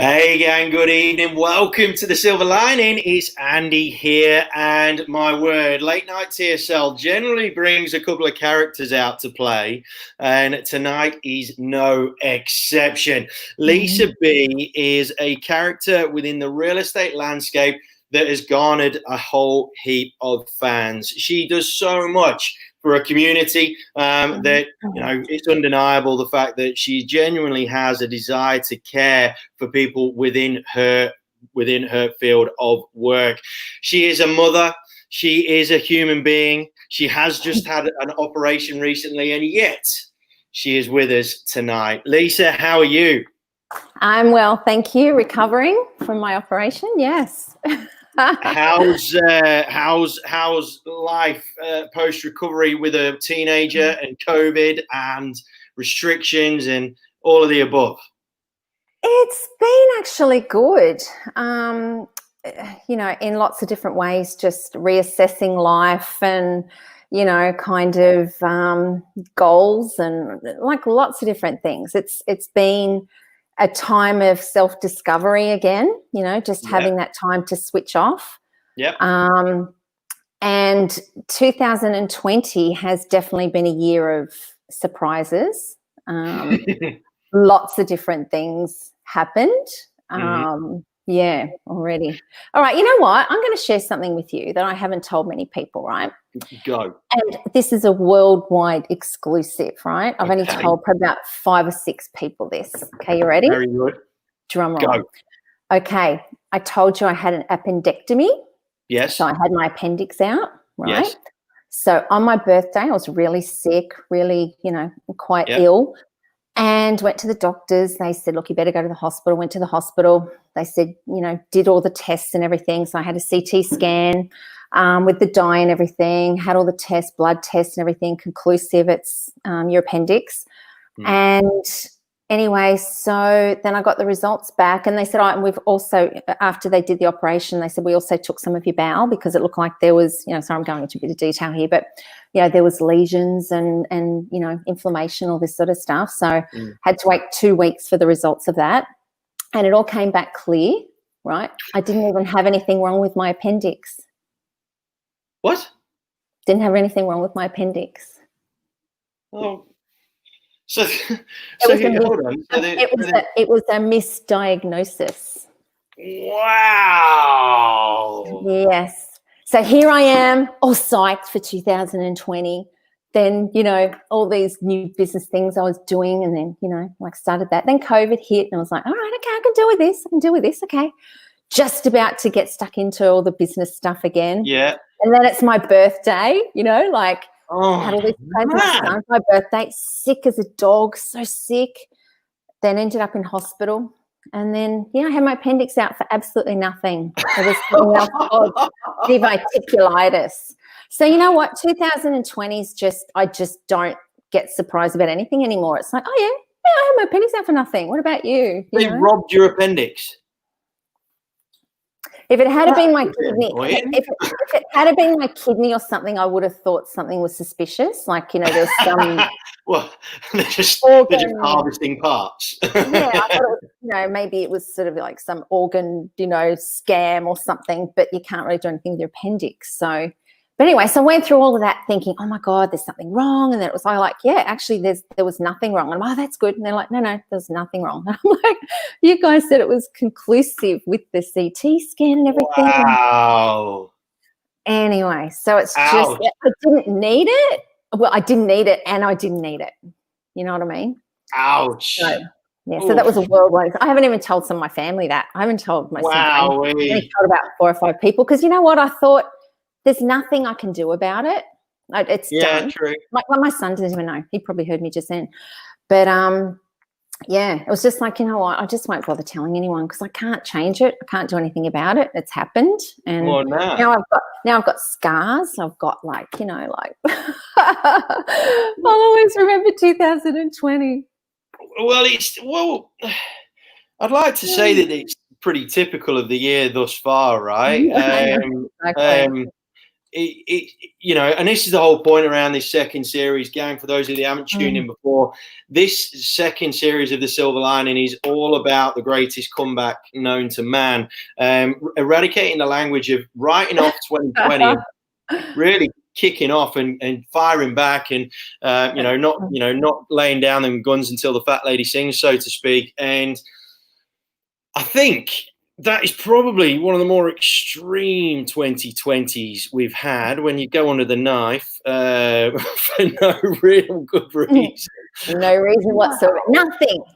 Hey gang, good evening. Welcome to the Silver Lining. It's Andy here, and my word, late night TSL generally brings a couple of characters out to play, and tonight is no exception. Lisa B is a character within the real estate landscape that has garnered a whole heap of fans. She does so much for a community that, it's undeniable the fact that she genuinely has a desire to care for people within her field of work. She is a mother. She is a human being. She has just had an operation recently, and yet she is with us tonight. Lisa, how are you? I'm well, thank you. Recovering from my operation, yes. How's life post recovery with a teenager and COVID and restrictions and all of the above? It's been actually good. In lots of different ways, just reassessing life and, kind of goals and like lots of different things. It's been a time of self-discovery again, just having that time to switch off. Yep. And 2020 has definitely been a year of surprises. Lots of different things happened. Already. All right, you know what? I'm going to share something with you that I haven't told many people, right? Go. And this is a worldwide exclusive, right? I've only told probably about 5 or 6 people this. Okay, you ready? Very good. Drum roll. Go. Okay, I told you I had an appendectomy. Yes. So I had my appendix out, right? Yes. So on my birthday, I was really sick, really, quite ill. And went to the doctors. They said, look, you better go to the hospital. Went to the hospital. They said, did all the tests and everything. So I had a CT scan with the dye and everything, had all the tests, blood tests and everything, conclusive. It's your appendix. And anyway, so then I got the results back and they said, and we've also, after they did the operation, they said, we also took some of your bowel because it looked like there was, sorry, I'm going into a bit of detail here, but there was lesions and inflammation, all this sort of stuff. So had to wait 2 weeks for the results of that. And it all came back clear, right? I didn't even have anything wrong with my appendix. What? Didn't have anything wrong with my appendix. Oh. So hold on. It was a misdiagnosis. Wow. Yes. So here I am, all psyched for 2020. Then, all these new business things I was doing and then, started that. Then COVID hit and I was like, all right, okay, I can deal with this. Okay. Just about to get stuck into all the business stuff again. Yeah. And then it's my birthday, had all these plans. My son's my birthday, sick as a dog, so sick. Then ended up in hospital. And then, I had my appendix out for absolutely nothing. It was something else called diverticulitis. So you know what? 2020 is I just don't get surprised about anything anymore. It's like, I had my appendix out for nothing. What about you? They robbed your appendix. If it had been my kidney, if it had been my kidney or something, I would have thought something was suspicious. Like, there's some. Well, they're just harvesting parts. I thought it was, maybe it was sort of like some organ, scam or something. But you can't really do anything with your appendix. So, but anyway, so I went through all of that thinking, oh my God, there's something wrong. And then it was like, actually, there was nothing wrong. And I'm, that's good. And they're like, no, there's nothing wrong. And I'm like, you guys said it was conclusive with the CT scan and everything. Wow. Anyway, so it's just, I didn't need it. Well, I didn't need it and I didn't need it. You know what I mean? Ouch. So that was a worldwide. I haven't even told some of my family that. I haven't told most of my family. I only told about 4 or 5 people because you know what? I thought, there's nothing I can do about it. It's done. True. My son doesn't even know. He probably heard me just then. But, it was just like, you know what, I just won't bother telling anyone because I can't change it. I can't do anything about it. It's happened. And now I've got scars. I've got I'll always remember 2020. Well, I'd like to say that it's pretty typical of the year thus far, right? Exactly. you know, and this is the whole point around this second series, gang. For those of you that haven't tuned in before, this second series of The Silver Lining is all about the greatest comeback known to man, eradicating the language of writing off 2020 and really kicking off and firing back, and not laying down them guns until the fat lady sings, so to speak. And I think that is probably one of the more extreme 2020s we've had, when you go under the knife for no real good reason. No reason whatsoever.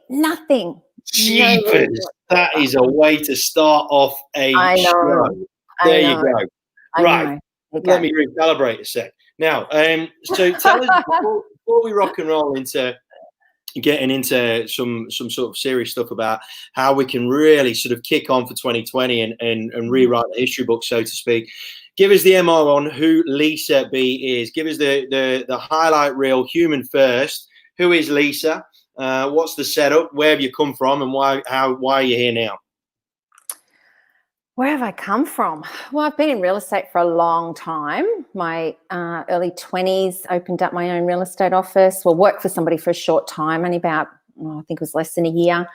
Nothing. Jeepers, that is a way to start off a show. There you go. Right. Let me recalibrate a sec. Now, so tell us, before we rock and roll into getting into some sort of serious stuff about how we can really sort of kick on for 2020 and rewrite the history book, so to speak, give us the MO on who Lisa B is. Give us the highlight reel, human first. Who is Lisa? What's the setup? Where have you come from, and why are you here now? Where have I come from? Well, I've been in real estate for a long time. My early 20s, opened up my own real estate office. Well, worked for somebody for a short time, only about, I think it was less than a year.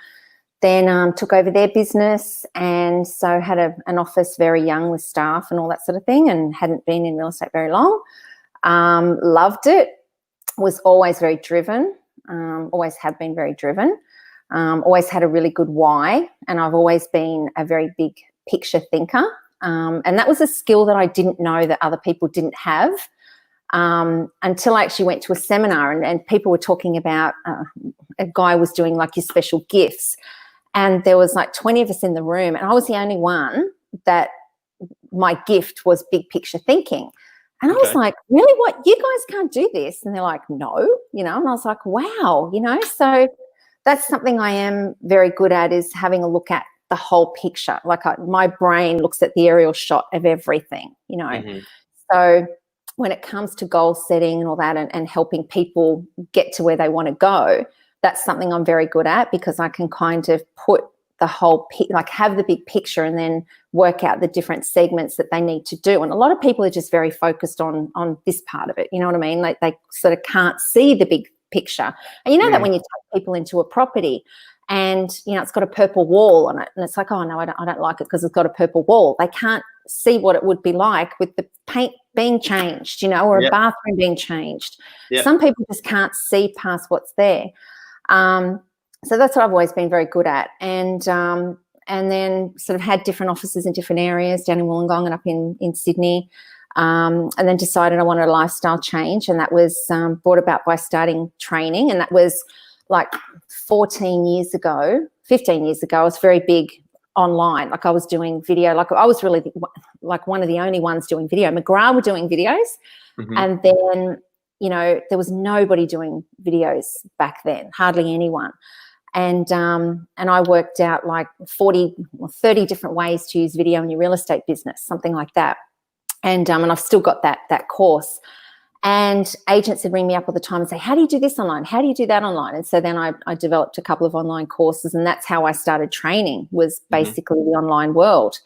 Then took over their business, and so had an office very young with staff and all that sort of thing, and hadn't been in real estate very long. Loved it. Was always very driven. Always have been very driven. Always had a really good why, and I've always been a very big picture thinker, and that was a skill that I didn't know that other people didn't have, until I actually went to a seminar, and people were talking about a guy was doing like his special gifts, and there was like 20 of us in the room, and I was the only one that my gift was big picture thinking. And I was like, really, what? You guys can't do this? And they're like, no, and I was like, wow, so that's something I am very good at, is having a look at the whole picture. Like my brain looks at the aerial shot of everything, So when it comes to goal setting and all that, and helping people get to where they want to go, that's something I'm very good at, because I can kind of put the whole, have the big picture and then work out the different segments that they need to do. And a lot of people are just very focused on this part of it. You know what I mean? Like they sort of can't see the big picture. And that when you take people into a property, and it's got a purple wall on it, and it's like, oh no, I don't like it because it's got a purple wall. They can't see what it would be like with the paint being changed, or a bathroom being changed. Some people just can't see past what's there. So that's what I've always been very good at, and then sort of had different offices in different areas, down in Wollongong and up in Sydney, and then decided I wanted a lifestyle change, and that was brought about by starting training, and that was like 15 years ago. I was very big online. Like I was doing video, like I was really like one of the only ones doing video. McGrath were doing videos, and then there was nobody doing videos back then, hardly anyone. And I worked out like 40 or 30 different ways to use video in your real estate business, something like that. And I've still got that course. And agents would ring me up all the time and say, how do you do this online? How do you do that online? And so then I developed a couple of online courses, and that's how I started training, was basically the online world.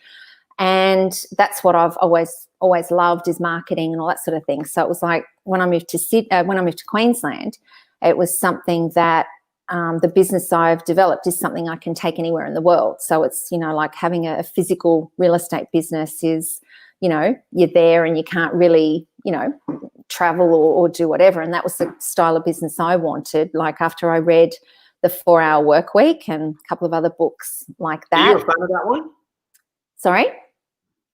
And that's what I've always loved, is marketing and all that sort of thing. So it was like when I moved to Queensland, it was something that the business I've developed is something I can take anywhere in the world. So it's, like having a physical real estate business is, you're there and you can't really, travel or do whatever. And that was the style of business I wanted. Like after I read The 4-Hour Workweek and a couple of other books like that. Are you a fan of that one? Sorry?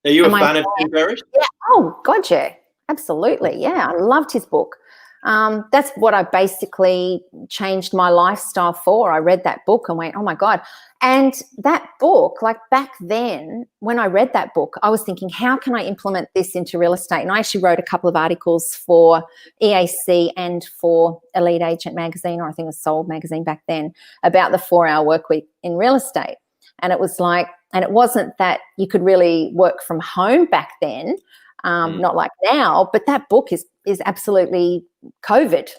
Are you a fan of Tim Ferriss? Yeah. Oh, God, yeah. Absolutely. Yeah. I loved his book. That's what I basically changed my lifestyle for. I read that book and went, oh my God. And that book, like back then, when I read that book, I was thinking, how can I implement this into real estate? And I actually wrote a couple of articles for EAC and for Elite Agent magazine, or I think it was Sold magazine back then, about the 4-hour workweek in real estate. And it was like, and it wasn't that you could really work from home back then, not like now, but that book is absolutely COVID,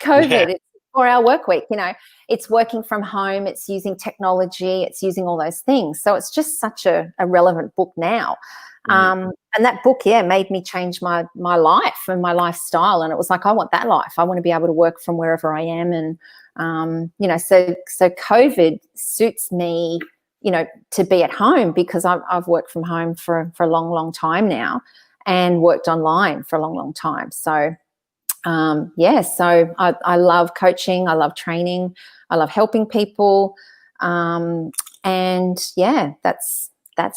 COVID. Yeah. It's 4-hour work week, it's working from home, it's using technology, it's using all those things. So it's just such a relevant book now. And that book, made me change my life and my lifestyle. And it was like, I want that life. I want to be able to work from wherever I am. And, so COVID suits me, to be at home, because I've worked from home for a long, long time now, and worked online for a long, long time. So, so I love coaching. I love training. I love helping people. That's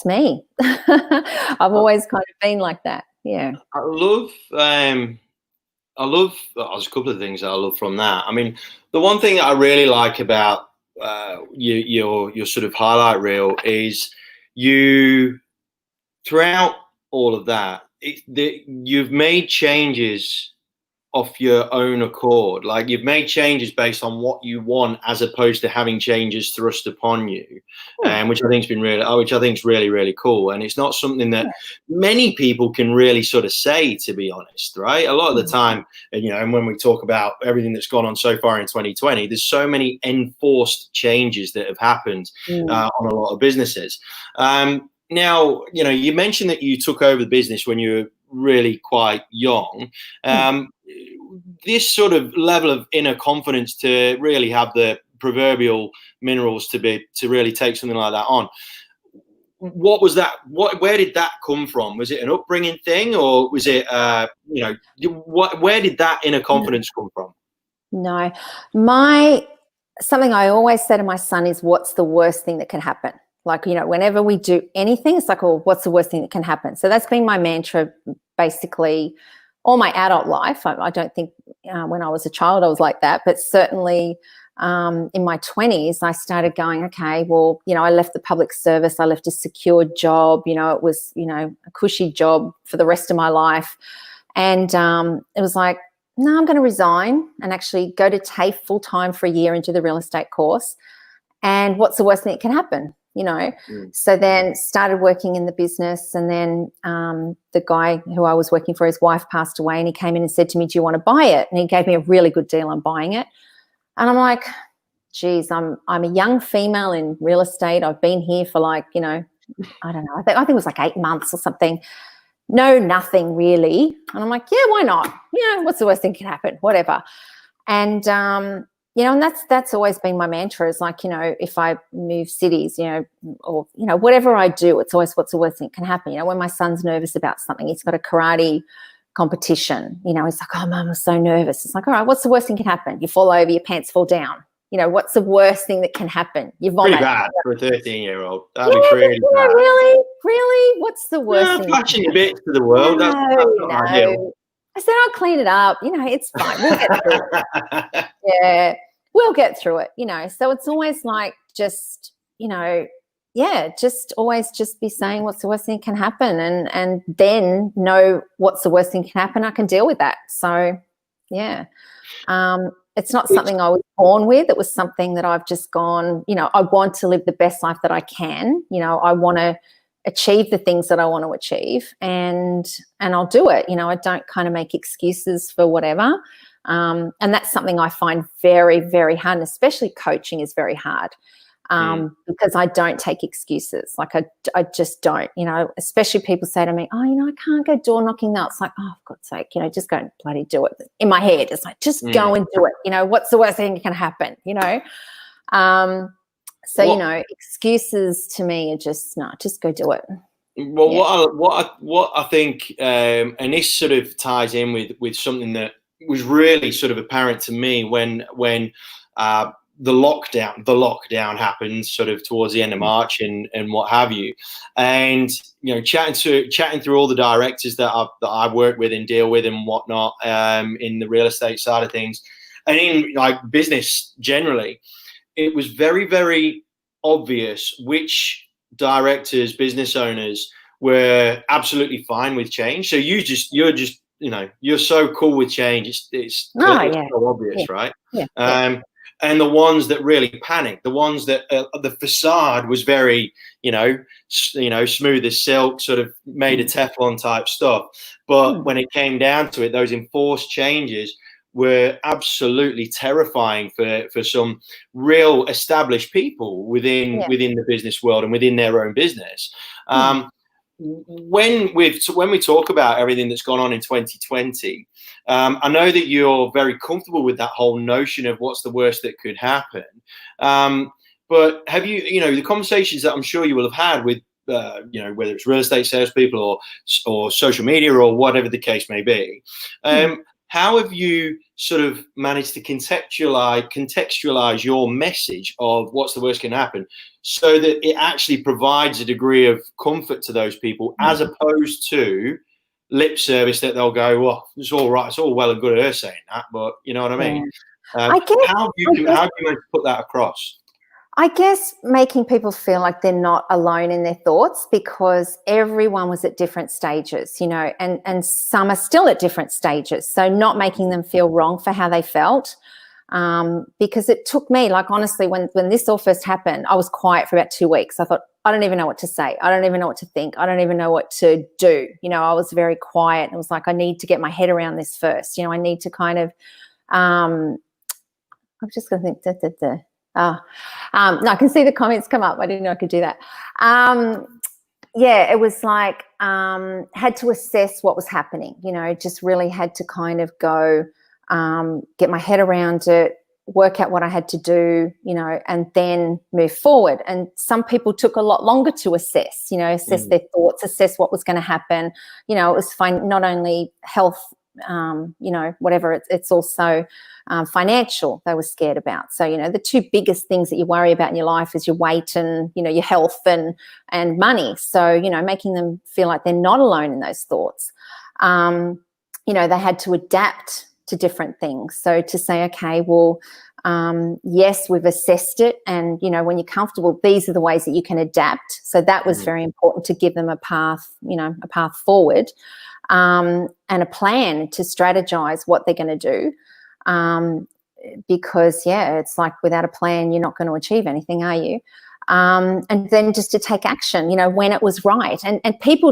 me. I've always kind of been like that. Yeah. I love, there's a couple of things that I love from that. I mean, the one thing that I really like about your sort of highlight reel is you, throughout all of that, you've made changes off your own accord. Like, you've made changes based on what you want, as opposed to having changes thrust upon you, which I think's been really, really cool. And it's not something that many people can really sort of say, to be honest, right? A lot of the time, and when we talk about everything that's gone on so far in 2020, there's so many enforced changes that have happened on a lot of businesses. Now, you mentioned that you took over the business when you were really quite young. This sort of level of inner confidence to really have the proverbial minerals to really take something like that on. What was that? Where did that come from? Was it an upbringing thing, or was it, where did that inner confidence come from? No, something I always say to my son is, what's the worst thing that can happen? Like, whenever we do anything, it's like, oh, what's the worst thing that can happen? So that's been my mantra basically all my adult life. I don't think when I was a child I was like that, but certainly in my 20s I started going, okay, well, I left the public service, I left a secure job, it was, a cushy job for the rest of my life. And it was like, no, I'm going to resign and actually go to TAFE full time for a year and do the real estate course. And what's the worst thing that can happen? So then started working in the business, and then the guy who I was working for, his wife passed away, and he came in and said to me, do you want to buy it? And he gave me a really good deal on buying it. And I'm like, geez, I'm a young female in real estate. I've been here for like, I don't know, I think it was like 8 months or something. No, nothing really. And I'm like, yeah, why not? What's the worst thing can happen? Whatever. And and that's always been my mantra, is like, if I move cities, or, whatever I do, it's always, what's the worst thing that can happen? When my son's nervous about something, he's got a karate competition, he's like, oh, Mum, I'm so nervous. It's like, all right, what's the worst thing can happen? You fall over, your pants fall down. What's the worst thing that can happen? You vomit. Pretty bad for a 13-year-old. That'd be pretty bad. Really? What's the worst thing? Flashing your bits to the world. That's not ideal. I said, I'll clean it up. It's fine. We'll get through it. Yeah, we'll get through it. So it's always like, just, just always just be saying what's the worst thing that can happen, and then know what's the worst thing that can happen. I can deal with that. So, yeah. It's not something I was born with. It was something that I've just gone, I want to live the best life that I can. I want to achieve the things that I want to achieve, and I'll do it. I don't kind of make excuses for whatever. And that's something I find very, very hard, and especially coaching is very hard, because I don't take excuses. Like I just don't, especially people say to me, oh, I can't go door knocking now. It's like, oh, for God's sake, just go and bloody do it. In my head, it's like, just go and do it. What's the worst thing that can happen, So, excuses to me are just, no, just go do it. Well, what I think, and this sort of ties in with something that was really sort of apparent to me when the lockdown happened sort of towards the end of March and what have you, and chatting through all the directors that I work with and deal with and whatnot, in the real estate side of things, and in like business generally, it was very, very obvious which directors, business owners were absolutely fine with change. So you're just you're so cool with change. It's so obvious, right? Yeah. And the ones that really panicked, the ones that the facade was very, smooth as silk, sort of made of Teflon type stuff. But when it came down to it, those enforced changes were absolutely terrifying for some real established people within the business world and within their own business. when we talk about everything that's gone on in 2020, I know that you're very comfortable with that whole notion of what's the worst that could happen. But have you, the conversations that I'm sure you will have had with, whether it's real estate salespeople or social media or whatever the case may be, how have you sort of managed to contextualize your message of what's the worst can happen, so that it actually provides a degree of comfort to those people, as opposed to lip service that they'll go, well, it's all right, it's all well and good her saying that, but you know what I mean? How do you manage to put that across? I guess making people feel like they're not alone in their thoughts, because everyone was at different stages, and some are still at different stages. So not making them feel wrong for how they felt. Because it took me, like, honestly, when this all first happened, I was quiet for about 2 weeks. I thought, I don't even know what to say. I don't even know what to think. I don't even know what to do. I was very quiet, and it was like, I need to get my head around this first. I need to kind of, I'm just going to think, no, I can see the comments come up. I didn't know I could do that. It was like, had to assess what was happening, just really had to kind of go, get my head around it, work out what I had to do, and then move forward. And some people took a lot longer to assess, assess their thoughts, assess what was going to happen. It was fine, not only health, whatever, it's also financial they were scared about. So, the two biggest things that you worry about in your life is your weight and, your health and money. So, making them feel like they're not alone in those thoughts. They had to adapt to different things. So to say, okay, well, yes, we've assessed it, and when you're comfortable, these are the ways that you can adapt. So that was very important, to give them a path, a path forward, and a plan to strategize what they're going to do. Because it's like, without a plan, you're not going to achieve anything, are you? And then just to take action, when it was right. And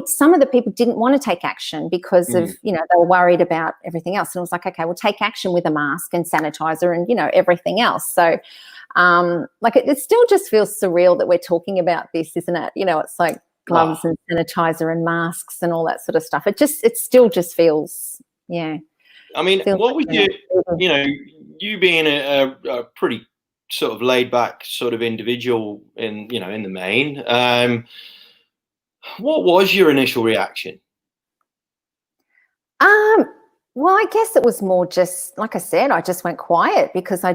some of the people didn't want to take action because of, they were worried about everything else. And it was like, okay, we'll take action with a mask and sanitizer and, everything else. So, it still just feels surreal that we're talking about this, isn't it? It's like gloves and sanitizer and masks and all that sort of stuff. It still just feels, I mean, what would you being a pretty sort of laid back sort of individual in the main, what was your initial reaction? Well, I guess it was more just, like I said, I just went quiet, because I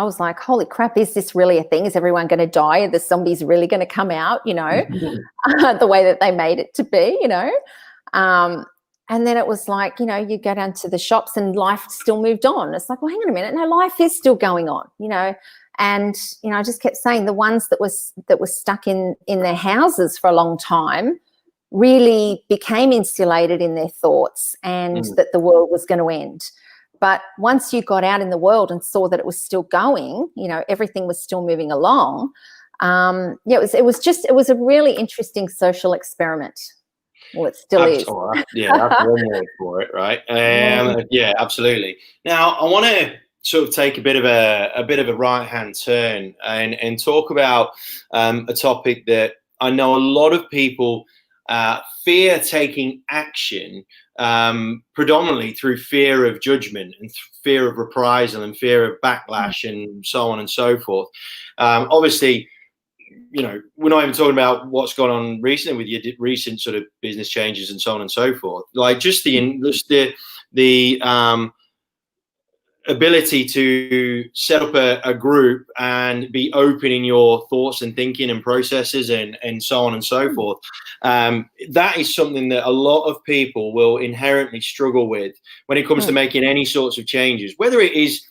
was like, holy crap, is this really a thing? Is everyone going to die? Are the zombies really going to come out, the way that they made it to be, and then it was like, you go down to the shops and life still moved on. It's like, well, hang on a minute. No, life is still going on, and, I just kept saying, the ones that were stuck in their houses for a long time really became insulated in their thoughts, and that the world was going to end. But once you got out in the world and saw that it was still going, everything was still moving along. It was a really interesting social experiment. Well, it still is. Yeah, that's one word for it, right? Yeah, absolutely. Now, I want to sort of take a bit of a right-hand turn and talk about a topic that I know a lot of people fear taking action, predominantly through fear of judgment and fear of reprisal and fear of backlash and so on and so forth. Obviously, we're not even talking about what's gone on recently with your recent sort of business changes and so on and so forth. Like just the ability to set up a group and be open in your thoughts and thinking and processes and so on and so forth. That is something that a lot of people will inherently struggle with when it comes to making any sorts of changes, whether it is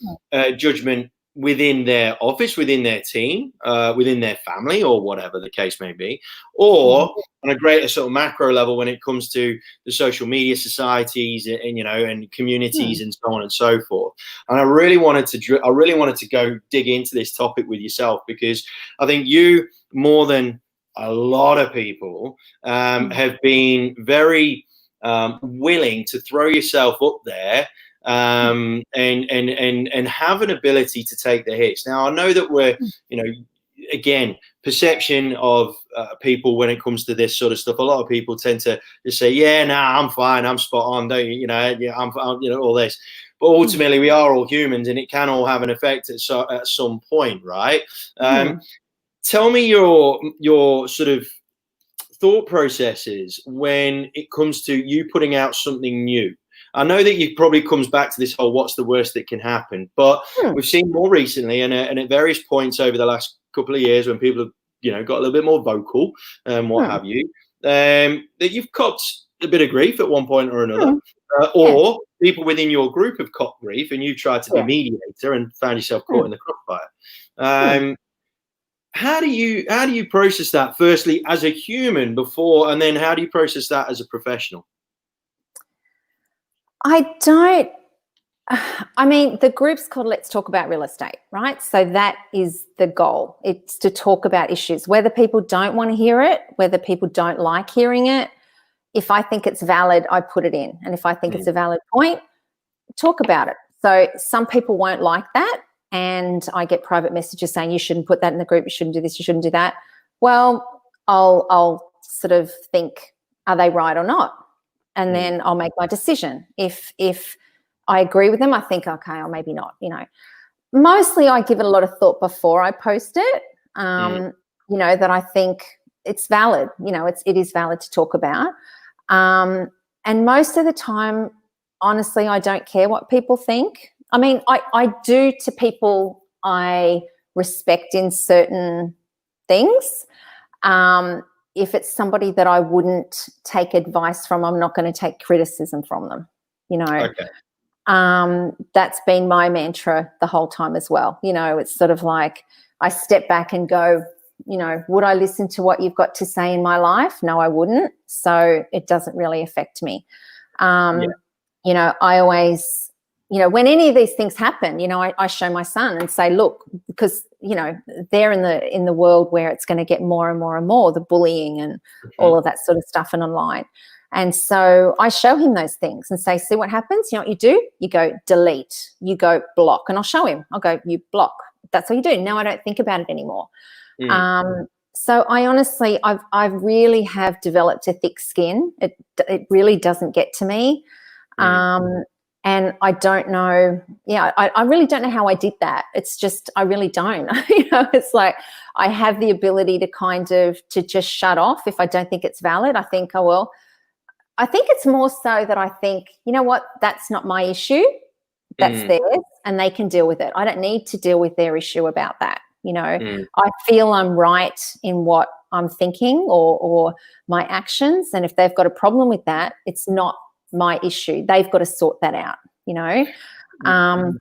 judgment within their office, within their team, within their family, or whatever the case may be, or on a greater sort of macro level when it comes to the social media societies and communities and so on and so forth. And I really wanted to go dig into this topic with yourself, because I think you, more than a lot of people, have been very willing to throw yourself up there and have an ability to take the hits. Now, I know that we're, again, perception of people when it comes to this sort of stuff. A lot of people tend to just say, "Yeah, nah, I'm fine, I'm spot on." Don't you? You know, yeah, I'm you know, all this. But ultimately, we are all humans, and it can all have an effect at some point, right? Tell me your sort of thought processes when it comes to you putting out something new. I know that it probably comes back to this whole "what's the worst that can happen," but we've seen more recently, and at various points over the last couple of years, when people have, you know, got a little bit more vocal and what have you, that you've copped a bit of grief at one point or another, or people within your group have copped grief, and you tried to be mediator and found yourself caught in the crossfire. How do you process that, firstly as a human before, and then how do you process that as a professional? I mean, the group's called Let's Talk About Real Estate, right? So that is the goal. It's to talk about issues, whether people don't want to hear it, whether people don't like hearing it. If I think it's valid, I put it in. And if I think it's a valid point, talk about it. So some people won't like that. And I get private messages saying, you shouldn't put that in the group, you shouldn't do this, you shouldn't do that. Well, I'll sort of think, are they right or not? And then I'll make my decision. If I agree with them, I think, okay, or maybe not, you know. Mostly I give it a lot of thought before I post it, you know, that I think it's valid, you know, it is valid to talk about. And most of the time, honestly, I don't care what people think. I mean, I do to people I respect in certain things. If it's somebody that I wouldn't take advice from, I'm not going to take criticism from them, you know. That's been my mantra the whole time as well. You know, it's sort of like I step back and go, you know, would I listen to what you've got to say in my life? No, I wouldn't. So it doesn't really affect me. You know, I always, you know, when any of these things happen, you know, I show my son and say, look, because, you know, they're in the world where it's going to get more and more and more, the bullying and all of that sort of stuff and online. And so I show him those things and say, see what happens? You know what you do? You go delete, you go block, and I'll show him. I'll go, you block. That's what you do. Now I don't think about it anymore. So I honestly, I really have developed a thick skin. It really doesn't get to me. And I don't know, I really don't know how I did that. It's just, I really don't. You know, it's like I have the ability to kind of, to just shut off if I don't think it's valid. I think, oh, well, I think it's more so that I think, you know what, that's not my issue. That's theirs, and they can deal with it. I don't need to deal with their issue about that. You know, I feel I'm right in what I'm thinking or my actions. And if they've got a problem with that, it's not my issue. They've got to sort that out, you know.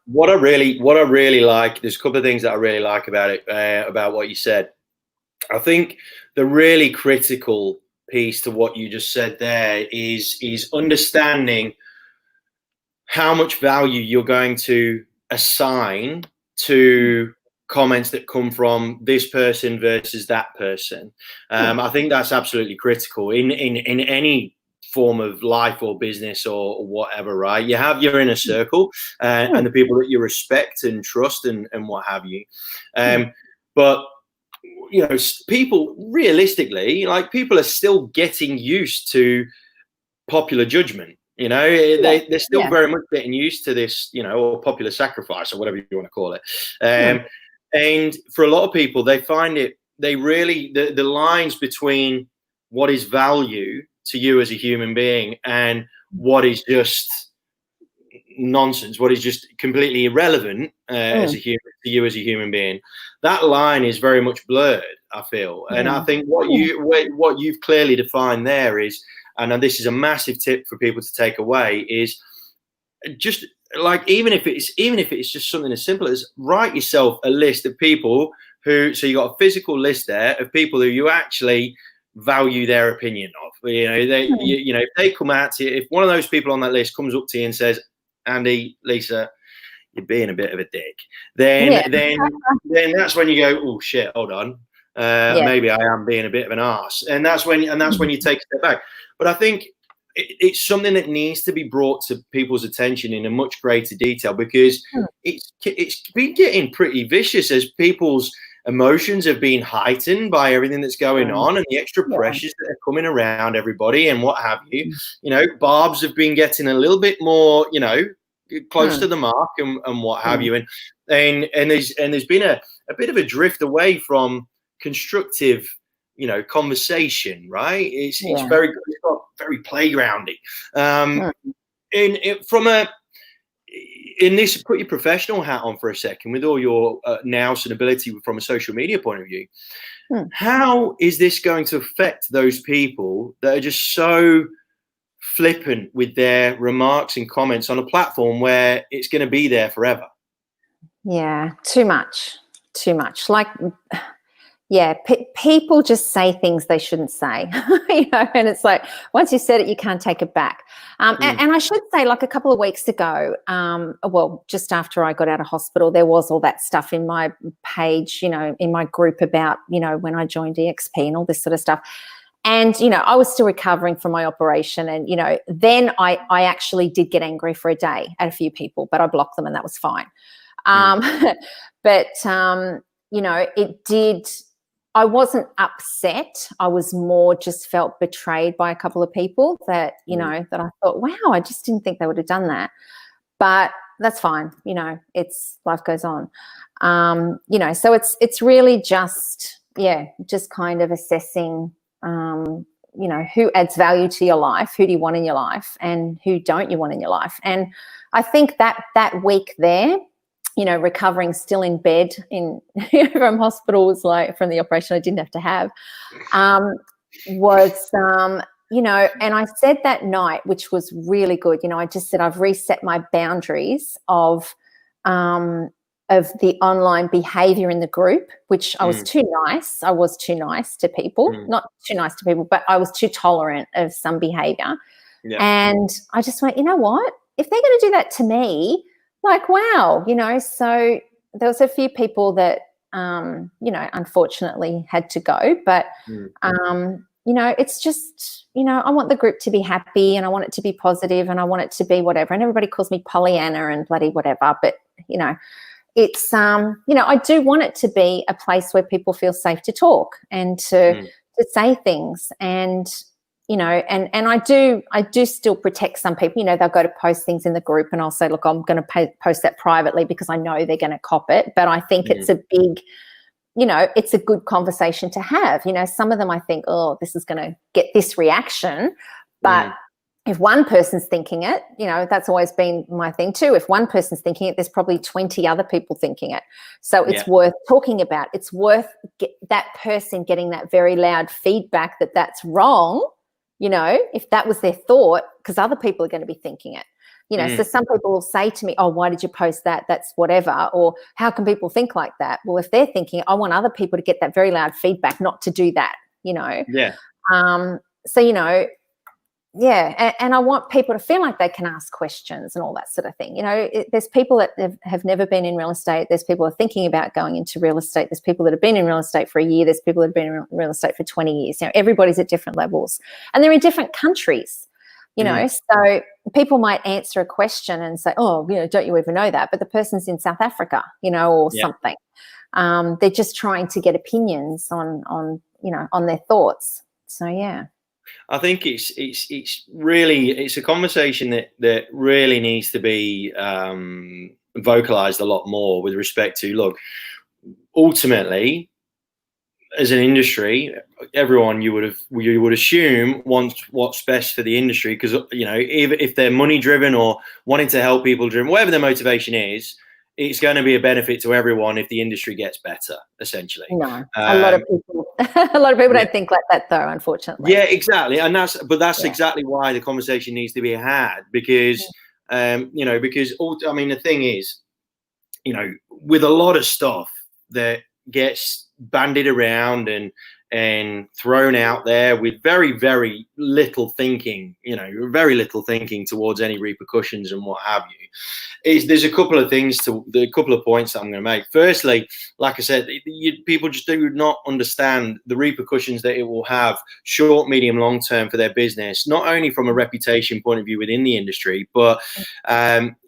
What I really like, there's a couple of things that I really like about it, about what you said. I think the really critical piece to what you just said there is understanding how much value you're going to assign to comments that come from this person versus that person. I think that's absolutely critical in any form of life or business or whatever, right? You have your inner circle and the people that you respect and trust and what have you. But you know, people realistically, like, people are still getting used to popular judgment. You know, they're still very much getting used to this, you know, or popular sacrifice or whatever you want to call it. And for a lot of people, they find it, they really, the lines between what is value to you as a human being and what is just nonsense, what is just completely irrelevant as a human, to you as a human being, that line is very much blurred, I feel. And I think what you've clearly defined there is, and this is a massive tip for people to take away, is just like, even if it's just something as simple as write yourself a list of people who, so you got a physical list there of people who you actually value their opinion of. You know, you know, if they come out to you, if one of those people on that list comes up to you and says, Andy, Lisa, you're being a bit of a dick, then that's when you go, oh shit, hold on, maybe I am being a bit of an arse, and that's when you take a step back. But I think it's something that needs to be brought to people's attention in a much greater detail, because it's been getting pretty vicious as people's emotions have been heightened by everything that's going on and the extra Yeah. pressures that are coming around everybody and what have you. You know, barbs have been getting a little bit more, you know, close to the mark and what have you. And there's been a bit of a drift away from constructive, you know, conversation, right? It's very good. It's got very playgroundy. In this, put your professional hat on for a second with all your nous and ability from a social media point of view. How is this going to affect those people that are just so flippant with their remarks and comments on a platform where it's going to be there forever? Yeah, too much. Like, yeah, people just say things they shouldn't say, you know, and it's like, once you said it, you can't take it back. And I should say, like a couple of weeks ago, well, just after I got out of hospital, there was all that stuff in my page, you know, in my group about, you know, when I joined EXP and all this sort of stuff. And, you know, I was still recovering from my operation. And, you know, then I actually did get angry for a day at a few people, but I blocked them and that was fine. But, you know, it did... I wasn't upset. I was more just felt betrayed by a couple of people that, you know, that I thought, wow, I just didn't think they would have done that. But that's fine. You know, it's life goes on. You know, so it's really just, just kind of assessing, you know, who adds value to your life, who do you want in your life and who don't you want in your life. And I think that week there, you know, recovering still in bed from hospital was like, from the operation I didn't have to have, was, you know, and I said that night, which was really good, you know, I just said, I've reset my boundaries of the online behavior in the group, which I was too nice. I was too nice to people, not too nice to people, but I was too tolerant of some behavior. And I just went, you know what, if they're going to do that to me, like, wow, you know, so there was a few people that, you know, unfortunately had to go, but, you know, it's just, you know, I want the group to be happy and I want it to be positive and I want it to be whatever. And everybody calls me Pollyanna and bloody whatever, but, you know, it's, you know, I do want it to be a place where people feel safe to talk and to say things. And, you know, and I do still protect some people. You know, they'll go to post things in the group and I'll say, look, I'm going to post that privately because I know they're going to cop it. But I think it's a big, you know, it's a good conversation to have. You know, some of them I think, oh, this is going to get this reaction. But if one person's thinking it, you know, that's always been my thing too. If one person's thinking it, there's probably 20 other people thinking it. So it's worth talking about. It's worth that person getting that very loud feedback that that's wrong. You know, if that was their thought, because other people are going to be thinking it, you know, so some people will say to me, oh, why did you post that? That's whatever. Or how can people think like that? Well, if they're thinking, I want other people to get that very loud feedback, not to do that, you know. So, you know, and I want people to feel like they can ask questions and all that sort of thing. You know, there's people that have never been in real estate. There's people that are thinking about going into real estate. There's people that have been in real estate for a year. There's people that have been in real estate for 20 years. You know, everybody's at different levels and they're in different countries, you know. So people might answer a question and say, oh, you know, don't you even know that? But the person's in South Africa, you know, or something. They're just trying to get opinions on, you know, on their thoughts. So, yeah. I think it's a conversation that really needs to be vocalized a lot more with respect to, look, ultimately, as an industry, everyone you would assume wants what's best for the industry, because, you know, if they're money driven or wanting to help people driven, whatever their motivation is, it's going to be a benefit to everyone if the industry gets better, essentially. No, a lot of people don't think like that, though, unfortunately. Yeah, exactly. And that's exactly why the conversation needs to be had, because, you know, because I mean, the thing is, you know, with a lot of stuff that gets bandied around and thrown out there with very, very little thinking, you know, very little thinking towards any repercussions and what have you, there's a couple of things a couple of points that I'm going to make. Firstly, like I said, people just do not understand the repercussions that it will have short, medium, long term for their business, not only from a reputation point of view within the industry, but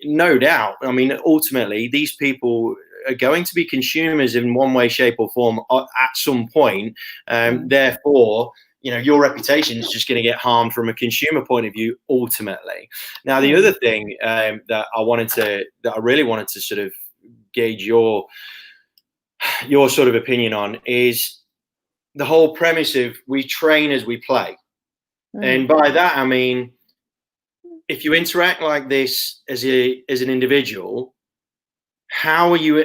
no doubt, I mean, ultimately, these people are going to be consumers in one way, shape, or form at some point. Therefore, your reputation is just going to get harmed from a consumer point of view ultimately. Now, the other thing that I really wanted to sort of gauge your sort of opinion on is the whole premise of we train as we play. And by that, I mean, if you interact like this as an individual, how are you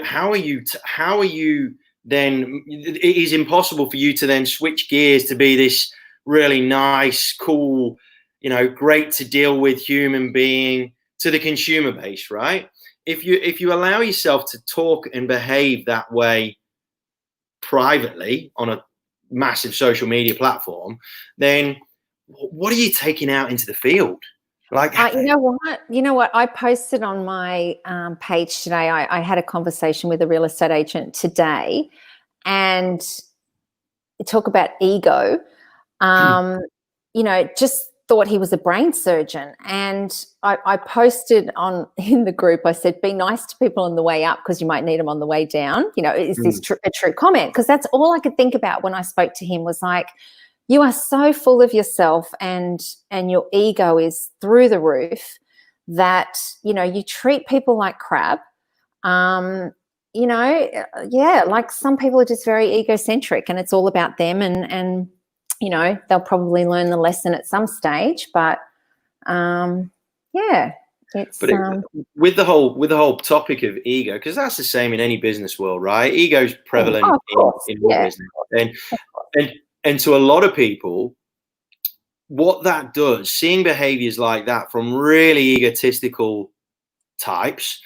then? It is impossible for you to then switch gears to be this really nice, cool, great to deal with human being to the consumer base, right? If you allow yourself to talk and behave that way privately on a massive social media platform, then what are you taking out into the field? Like, you know what? I posted on my page today. I had a conversation with a real estate agent today, and talk about ego. Just thought he was a brain surgeon, and I posted in the group. I said, "Be nice to people on the way up because you might need them on the way down." Is this a true comment? Because that's all I could think about when I spoke to him was like, you are so full of yourself and your ego is through the roof that, you treat people like crap. Like some people are just very egocentric and it's all about them and they'll probably learn the lesson at some stage, but it's with the whole topic of ego, because that's the same in any business world, right? Ego's prevalent in business. And to a lot of people, what that does, seeing behaviors like that from really egotistical types,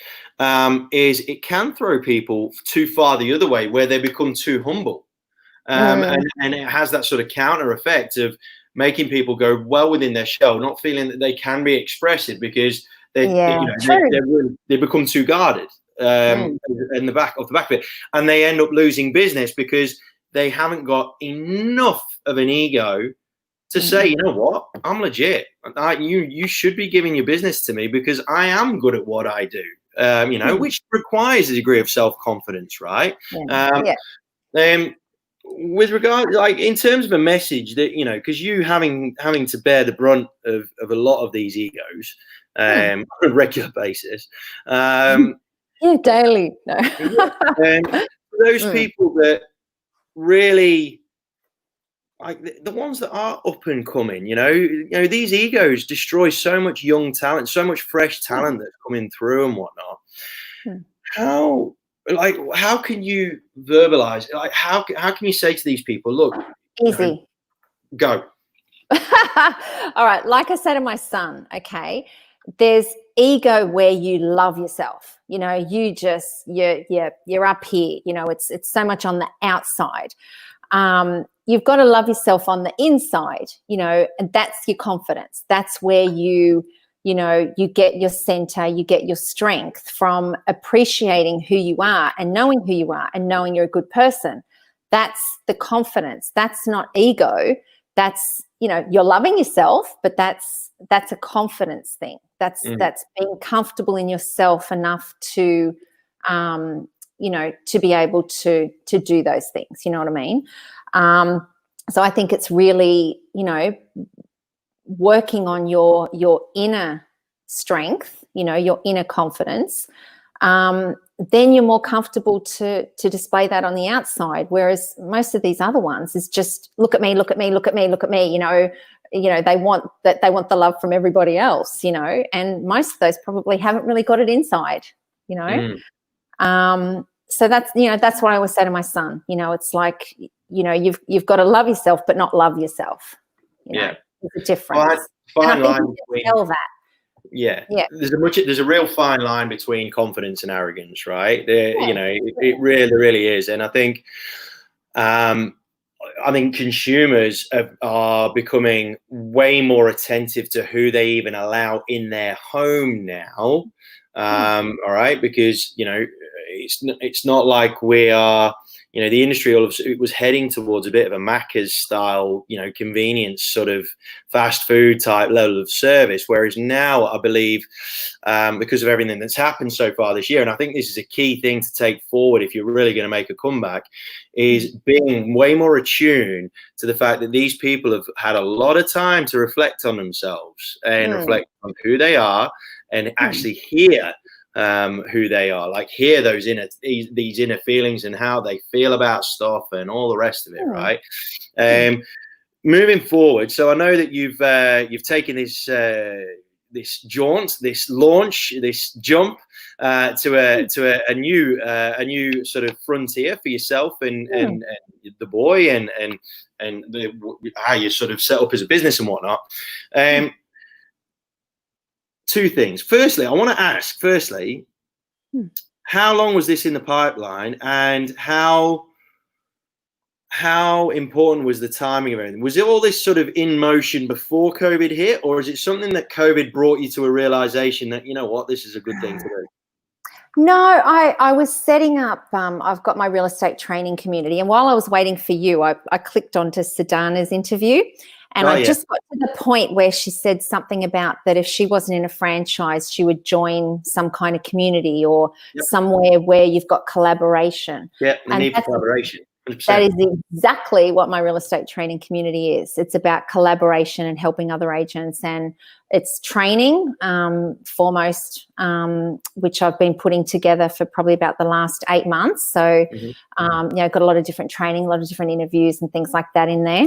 is it can throw people too far the other way where they become too humble. And it has that sort of counter effect of making people go well within their shell, not feeling that they can be expressive because they become too guarded off the back of it. And they end up losing business because they haven't got enough of an ego to say, you know what, I'm legit. You should be giving your business to me because I am good at what I do, which requires a degree of self-confidence, right? With regard, like in terms of a message that, because you having to bear the brunt of a lot of these egos on a regular basis. Daily. Those people that really, like the ones that are up and coming, these egos destroy so much young talent, so much fresh talent that's coming through and whatnot. How can you verbalize? Like, how can you say to these people, look, easy, go. All right. Like I said to my son, okay, there's ego where you love yourself. You're up here. It's so much on the outside. You've got to love yourself on the inside, and that's your confidence. That's where you get your center, you get your strength from appreciating who you are and knowing who you are and knowing you're a good person. That's the confidence. That's not ego. That's, you're loving yourself, but that's a confidence thing. That's being comfortable in yourself enough to, to be able to do those things. You know what I mean? So I think it's really, working on your inner strength, your inner confidence, then you're more comfortable to display that on the outside. Whereas most of these other ones is just look at me, look at me, look at me, look at me. They want the love from everybody else, and most of those probably haven't really got it inside, So that's what I always say to my son. It's like, you've got to love yourself, but not love yourself. There's a difference. Fine line between tell that. Yeah. There's a real fine line between confidence and arrogance, right? It really is. And I think consumers are becoming way more attentive to who they even allow in their home now. All right, because it's not like we are. The industry it was heading towards a bit of a Macca's style, convenience sort of fast food type level of service. Whereas now, I believe, because of everything that's happened so far this year, and I think this is a key thing to take forward if you're really going to make a comeback, is being way more attuned to the fact that these people have had a lot of time to reflect on themselves and reflect on who they are and actually hear who they are, like hear these inner feelings and how they feel about stuff and all the rest of it, right? Moving forward, so I know that you've taken this jaunt, this launch, this jump to a new sort of frontier for yourself and the boy and how you sort of set up as a business and whatnot. Two things. Firstly, I want to ask, how long was this in the pipeline, and how important was the timing of everything? Was it all this sort of in motion before COVID hit, or is it something that COVID brought you to a realization that, this is a good thing to do? No, I was setting up, I've got my real estate training community, and while I was waiting for you, I clicked onto Sedana's interview. And I just got to the point where she said something about that if she wasn't in a franchise, she would join some kind of community or somewhere where you've got collaboration. Yeah, the need for collaboration. 100%. That is exactly what my real estate training community is. It's about collaboration and helping other agents, and it's training foremost, which I've been putting together for probably about the last 8 months. So, got a lot of different training, a lot of different interviews and things like that in there.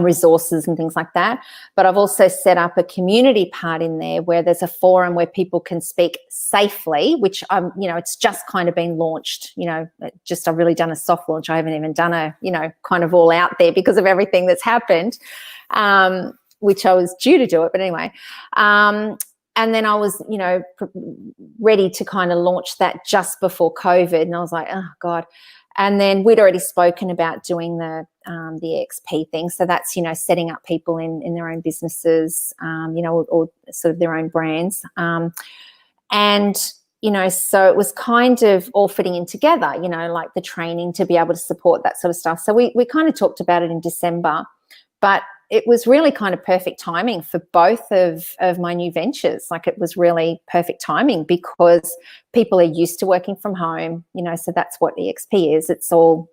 Resources and things like that. But I've also set up a community part in there where there's a forum where people can speak safely, which it's just kind of been launched, I've really done a soft launch. I haven't even done a, kind of all out there because of everything that's happened, which I was due to do it. But anyway, and then I was, ready to kind of launch that just before COVID. And I was like, oh God. And then we'd already spoken about doing the XP thing. So that's, setting up people in their own businesses, or sort of their own brands. And, so it was kind of all fitting in together, like the training to be able to support that sort of stuff. So we kind of talked about it in December, but it was really kind of perfect timing for both of my new ventures. Like it was really perfect timing because people are used to working from home, so that's what EXP is. It's all,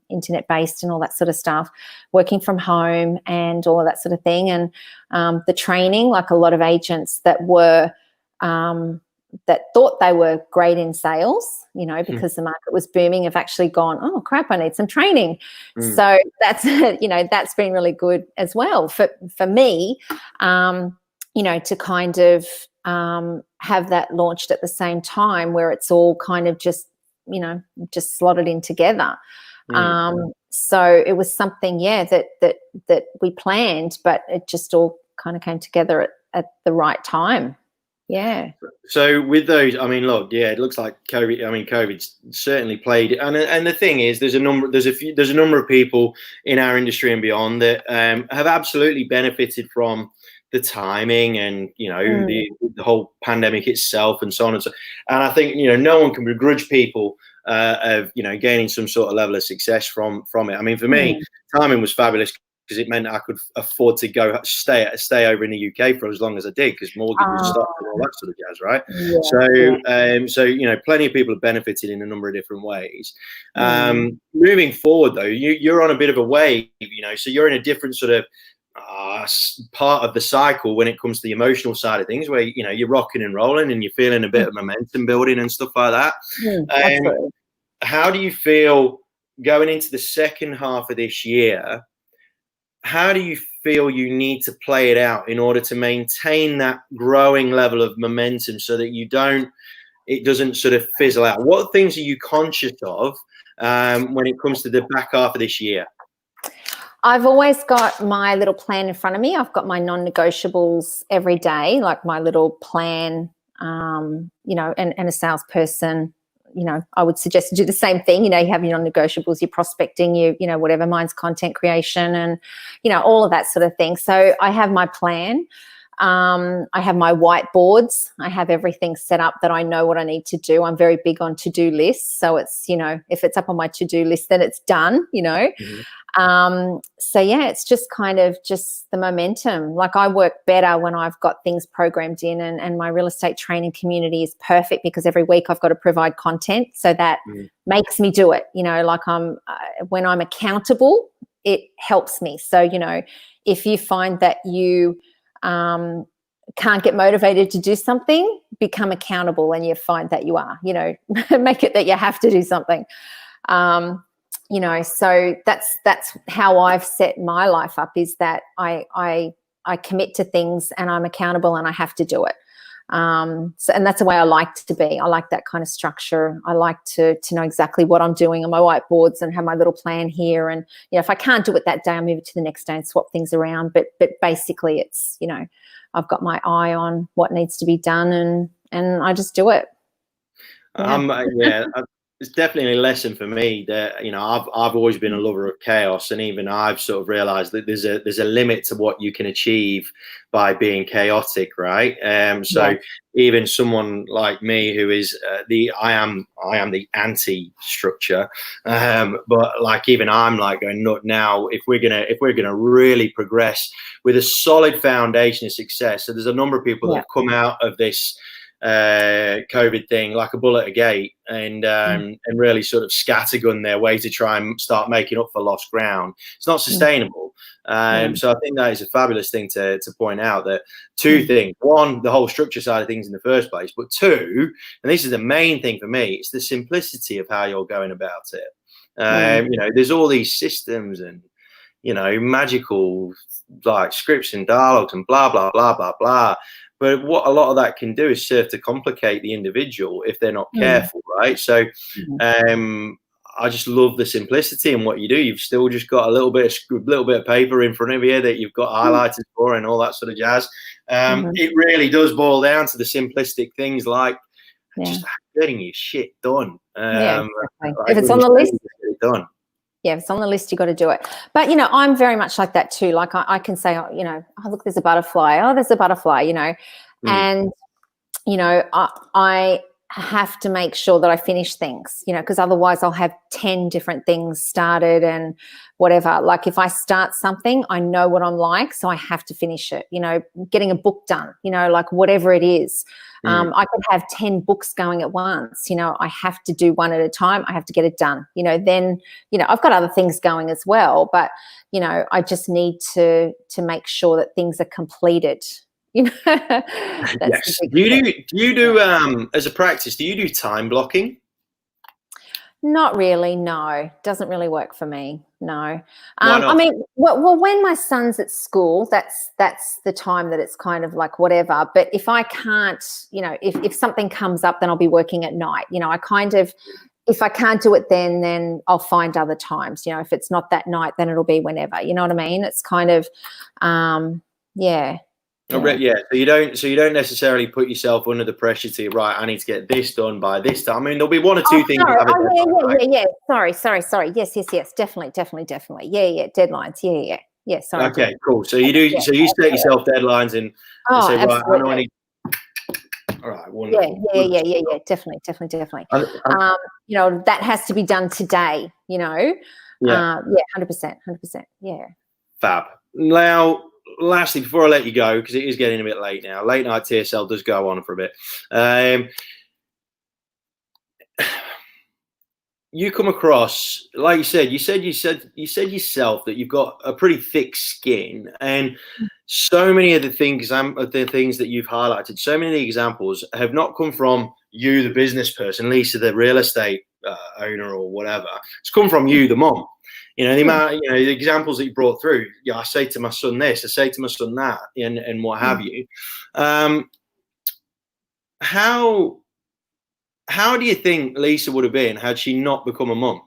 internet based and all that sort of stuff, working from home and all of that sort of thing. And the training, like a lot of agents that were, that thought they were great in sales, because the market was booming, have actually gone, oh crap, I need some training. So that's, that's been really good as well for me, to kind of have that launched at the same time where it's all kind of just slotted in together. So it was something, that we planned, but it just all kind of came together at the right time. Yeah. So with those, look, it looks like COVID's certainly played, and the thing is, there's a number of people in our industry and beyond that have absolutely benefited from the timing and the whole pandemic itself and so on and so. And I think no one can begrudge people of gaining some sort of level of success from it. For me, timing was fabulous, because it meant I could afford to stay over in the UK for as long as I did, because mortgage was stopped and all that sort of jazz, right? So plenty of people have benefited in a number of different ways. Moving forward, though, you're on a bit of a wave, so you're in a different sort of part of the cycle when it comes to the emotional side of things, where you're rocking and rolling and you're feeling a bit of momentum building and stuff like that. How do you feel going into the second half of this year? How do you feel you need to play it out in order to maintain that growing level of momentum so that it doesn't sort of fizzle out? What things are you conscious of when it comes to the back half of this year? I've always got my little plan in front of me. I've got my non-negotiables every day, like my little plan, and a salesperson, I would suggest to do the same thing. You have your non-negotiables, your prospecting, whatever, mine's content creation and, all of that sort of thing. So I have my plan. I have my whiteboards. I have everything set up that I know what I need to do. I'm very big on to-do lists. So it's, you know, if it's up on my to-do list, then it's done, you know. So yeah, it's just kind of just the momentum. Like I work better when I've got things programmed in, and my real estate training community is perfect because every week I've got to provide content. So that makes me do it, you know, like when I'm accountable, it helps me. So, you know, if you find that you can't get motivated to do something, become accountable, and you find that you are, you know, make it that you have to do something. You know, so that's how I've set my life up, is that I commit to things and I'm accountable and I have to do it. So, and that's the way I like to be. I like that kind of structure. I like to know exactly what I'm doing on my whiteboards and have my little plan here. And, you know, if I can't do it that day, I move it to the next day and swap things around. But basically it's, you know, I've got my eye on what needs to be done, and I just do it. Yeah. It's definitely a lesson for me that, you know, I've always been a lover of chaos, and even I've sort of realized that there's a limit to what you can achieve by being chaotic, right? So even someone like me who is I am the anti-structure, but like even I'm like going, look, now if we're gonna really progress with a solid foundation of success. So there's a number of people that have come out of this COVID thing like a bullet a gate, and really sort of scattergun their way to try and start making up for lost ground. It's not sustainable. So I think that is a fabulous thing to point out, that two things: one, the whole structure side of things in the first place, but two, and this is the main thing for me, it's the simplicity of how you're going about it. You know, there's all these systems and, you know, magical like scripts and dialogues and blah blah blah blah blah. But what a lot of that can do is serve to complicate the individual if they're not careful, right? So I just love the simplicity in what you do. You've still just got a little bit of paper in front of you that you've got highlighted for and all that sort of jazz. It really does boil down to the simplistic things like just getting your shit done. Exactly. Like If it's on the list, get it done. Yeah, if it's on the list, you got to do it. But, you know, I'm very much like that too. Like I can say, oh, you know, oh, look, there's a butterfly. Oh, there's a butterfly, you know. And, you know, I have to make sure that I finish things, you know, because otherwise I'll have 10 different things started and whatever. Like if I start something, I know what I'm like, so I have to finish it, you know, getting a book done, you know, like whatever it is. I could have 10 books going at once, you know, I have to do one at a time. I have to get it done, you know, then, you know, I've got other things going as well, but, you know, I just need to make sure that things are completed. You know, yes. Do you do as a practice, do you do time blocking? Not really, no. Doesn't really work for me, no. Why not? I mean, well, when my son's at school, that's the time that it's kind of like whatever. But if I can't, you know, if something comes up, then I'll be working at night. You know, I kind of, if I can't do it then I'll find other times. You know, if it's not that night, then it'll be whenever. You know what I mean? It's kind of, yeah. Yeah, so you don't necessarily put yourself under the pressure to, right, I need to get this done by this time. I mean, there'll be one or two things. Yeah. Sorry. Yes. Definitely. Yeah. Deadlines. Yeah. Sorry. Okay, cool. So you do. So you set yourself deadlines and say, right, I know I need. All right. Wonderful. Yeah. Definitely. You know, that has to be done today. You know. Yeah. 100%. Yeah. Fab. Now, lastly, before I let you go, because it is getting a bit late now, late night TSL does go on for a bit. You come across, like you said yourself that you've got a pretty thick skin, and so many of the things that you've highlighted, so many of the examples have not come from you, the business person, Lisa, the real estate owner or whatever. It's come from you, the mom. You know, the amount, you know, the examples that you brought through. Yeah, I say to my son this, I say to my son that, and what have you. How do you think Lisa would have been had she not become a mum?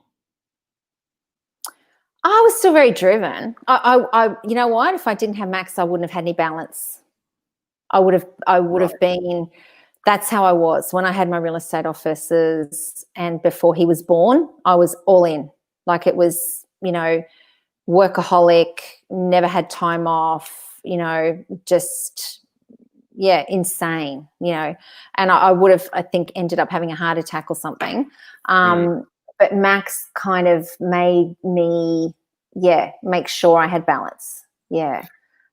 I was still very driven. I you know what? If I didn't have Max, I wouldn't have had any balance. I would have been. That's how I was when I had my real estate offices, and before he was born, I was all in. Like it was, you know, workaholic, never had time off, you know, just insane, and I would have, I think, ended up having a heart attack or something. But Max kind of made me, make sure I had balance. Yeah.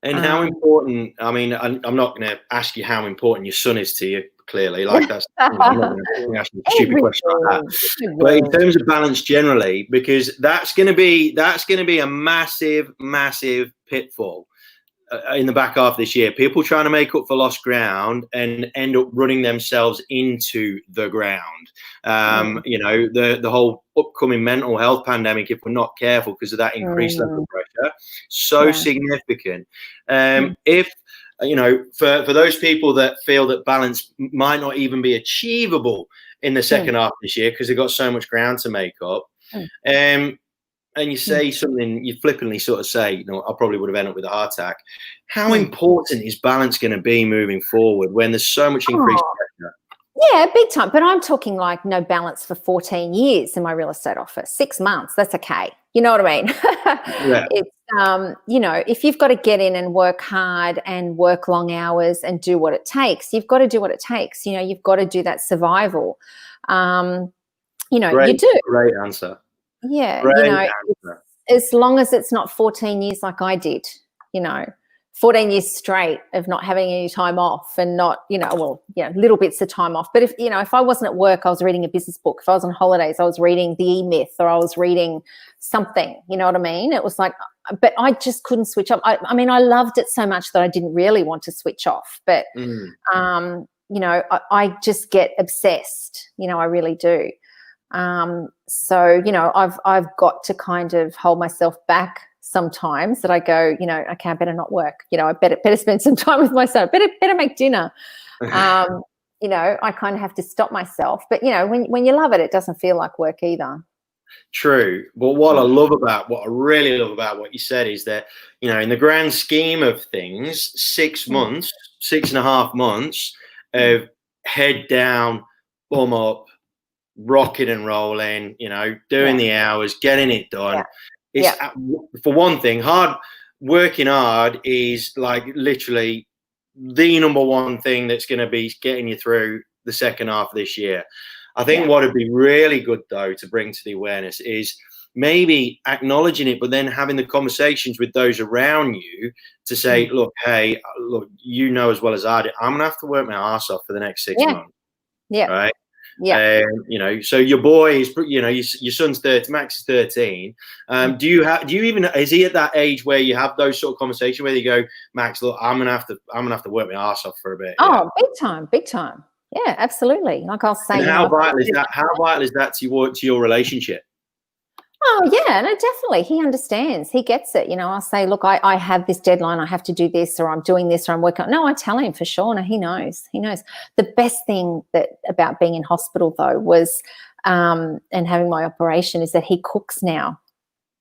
And how important, I mean, I'm not going to ask you how important your son is to you, clearly. Like, that's, I'm not going to ask you a stupid question like that. But in terms of balance generally, because that's going to be a massive, massive pitfall in the back half of this year. People trying to make up for lost ground and end up running themselves into the ground. The whole upcoming mental health pandemic, if we're not careful, because of that increased level of pressure, so significant. If for those people that feel that balance might not even be achievable in the second half of this year because they've got so much ground to make up, and you say something, you flippantly sort of say, I probably would have ended up with a heart attack. How important is balance going to be moving forward when there's so much increased pressure? Yeah, big time. But I'm talking like no balance for 14 years in my real estate office. 6 months, that's okay. You know what I mean? It's, if you've got to get in and work hard and work long hours and do what it takes, you've got to do what it takes. You've got to do that survival. You do. Great answer. Yeah, as long as it's not 14 years like I did, 14 years straight of not having any time off and not, little bits of time off. But if I wasn't at work, I was reading a business book. If I was on holidays, I was reading the E-Myth or I was reading something, you know what I mean? It was like, but I just couldn't switch off. I mean, I loved it so much that I didn't really want to switch off. But, I just get obsessed, I really do. I've got to kind of hold myself back sometimes that I go, okay, I better not work. I better spend some time with my son. Better make dinner. I kind of have to stop myself. But when you love it, it doesn't feel like work either. True. But what I really love about what you said is that, in the grand scheme of things, 6 months, 6.5 months of head down, bum up, rocking and rolling, doing the hours, getting it done. It's for one thing, working hard is like literally the number one thing that's going to be getting you through the second half of this year. I think what would be really good though to bring to the awareness is maybe acknowledging it, but then having the conversations with those around you to say, look, hey, as well as I do, I'm gonna have to work my ass off for the next 6 months. Right. Yeah. So your boy is, your son's 30, Max is 13. Is he at that age where you have those sort of conversations where you go, Max, look, I'm gonna have to work my ass off for a bit. Oh, big time. Yeah, absolutely. Like I'll say, how vital is that? How vital is that to your relationship? Oh, yeah, no, definitely. He understands. He gets it. I'll say, look, I have this deadline. I have to do this, or I'm doing this, or I'm working. No, I tell him for sure. No, he knows. He knows. The best thing about being in hospital, though, was and having my operation is that he cooks now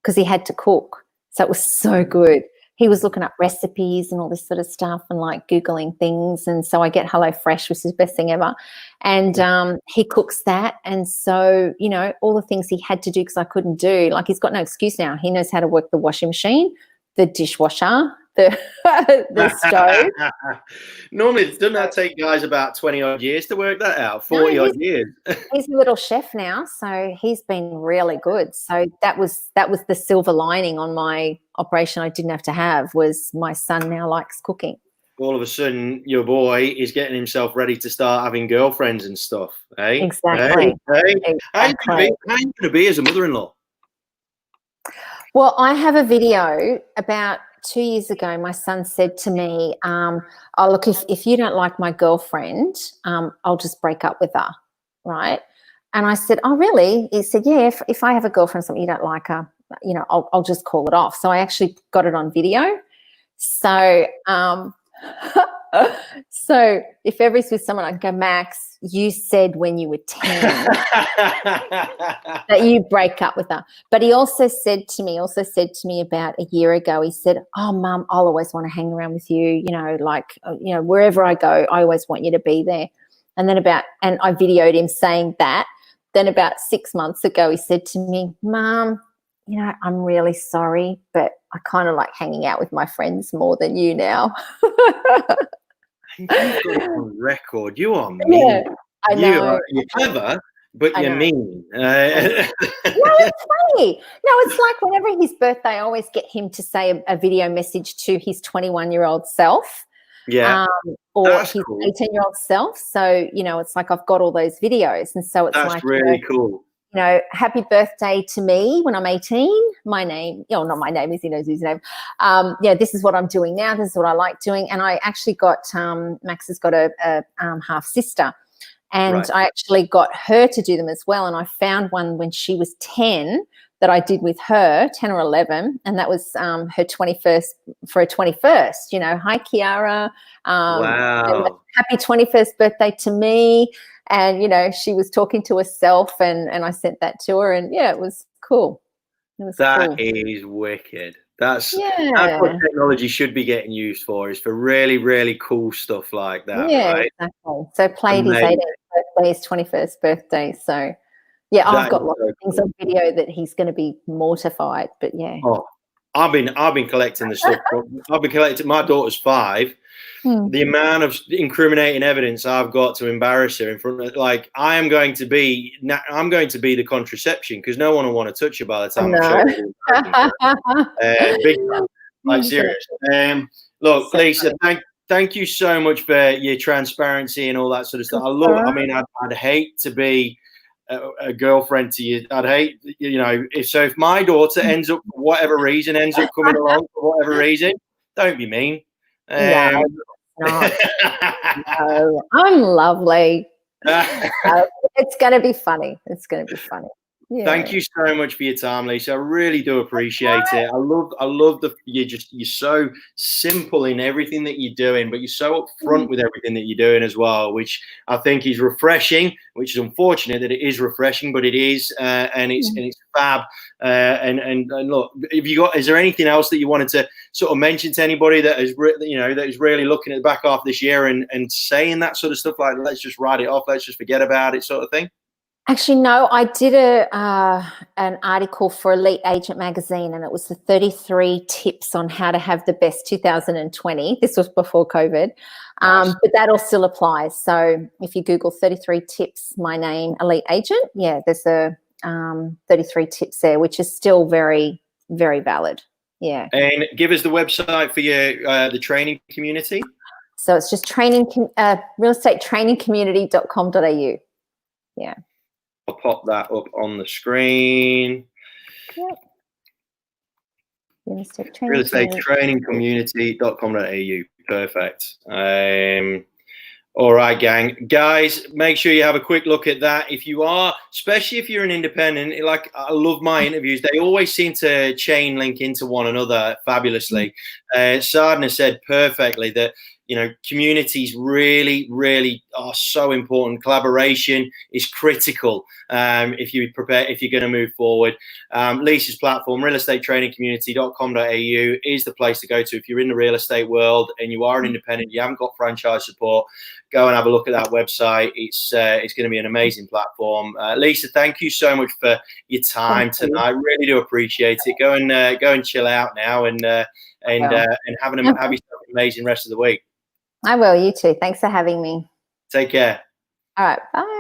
because he had to cook. So it was so good. He was looking up recipes and all this sort of stuff and like Googling things. And so I get HelloFresh, which is the best thing ever. And he cooks that. And so, all the things he had to do because I couldn't do, like he's got no excuse now. He knows how to work the washing machine, the dishwasher, the stove. Normally, doesn't that take guys about 20 odd years to work that out? 40 odd years. He's a little chef now, so he's been really good. So that was the silver lining on my operation I didn't have to have, was my son now likes cooking. All of a sudden, your boy is getting himself ready to start having girlfriends and stuff. Hey? Exactly. Hey? How are you going to be as a mother-in-law? Well, I have a video about 2 years ago. My son said to me, look, if you don't like my girlfriend, I'll just break up with her, right? And I said, oh, really? He said, yeah, if I have a girlfriend or something, you don't like her, I'll just call it off. So I actually got it on video. So so if ever he's with someone, I go, Max, you said when you were 10 that you break up with her. But he also said to me about a year ago, he said, oh, Mum, I'll always want to hang around with you, wherever I go, I always want you to be there. And I videoed him saying that. Then about 6 months ago, he said to me, Mum, I'm really sorry, but I kind of like hanging out with my friends more than you now. You've got it on record. You are mean. Yeah, I know. You're clever, but you're mean. No, it's funny. No, it's like whenever his birthday, I always get him to say a video message to his 21-year-old self. Yeah. Or That's his cool. 18-year-old self. So, it's like I've got all those videos. And so it's That's really cool. Happy birthday to me when I'm 18. My name, not my name, he knows his name. This is what I'm doing now. This is what I like doing. And I actually got, Max has got a half sister. And I actually got her to do them as well. And I found one when she was 10 that I did with her, 10 or 11. And that was her 21st, for her 21st, hi, Kiara. Wow. Happy 21st birthday to me. And, she was talking to herself and I sent that to her. And, it was cool. That is wicked. That's what technology should be getting used for, is for really, really cool stuff like that, right? Exactly. So played his 18th birthday, his 21st birthday. So, I've got lots of things on video that he's going to be mortified, but Oh, I've been collecting the stuff. I've been collecting. My daughter's 5. The amount of incriminating evidence I've got to embarrass her in front of, I'm going to be the contraception, because no one will want to touch her by the time I'm showing big time. Like, serious. Look, Lisa, thank you so much for your transparency and all that sort of stuff. I'd hate to be a girlfriend to you. I'd hate, if my daughter ends up, for whatever reason, coming along for whatever reason, don't be mean. No, not. No, I'm lovely. It's going to be funny. Yeah. Thank you so much for your time, Lisa. I really do appreciate it. I love you're so simple in everything that you're doing, but you're so upfront with everything that you're doing as well, which I think is refreshing. Which is unfortunate that it is refreshing, but it is, and it's fab. And look, is there anything else that you wanted to sort of mention to anybody that is that is really looking at the back half of this year and saying that sort of stuff, like, let's just write it off, let's just forget about it, sort of thing? Actually, no, I did an article for Elite Agent magazine, and it was the 33 tips on how to have the best 2020. This was before COVID, nice. But that all still applies. So if you Google 33 tips, my name, Elite Agent, there's a 33 tips there, which is still very, very valid. Yeah. And give us the website for your the training community. So it's just realestatetrainingcommunity.com.au. Yeah. I'll pop that up on the screen. Yep. realestatetrainingcommunity.com.au. Perfect. All right, gang. Guys, make sure you have a quick look at that. If you are, especially if you're an independent, like, I love my interviews. They always seem to chain link into one another fabulously. Sardana said perfectly that, communities really, really are so important. Collaboration is critical if you're going to move forward. Lisa's platform, realestatetrainingcommunity.com.au, is the place to go to if you're in the real estate world and you are an independent, you haven't got franchise support. Go and have a look at that website. It's going to be an amazing platform. Lisa, thank you so much for your time tonight. Really do appreciate it. Go and chill out now and have yourself an amazing rest of the week. I will. You too. Thanks for having me. Take care. All right. Bye.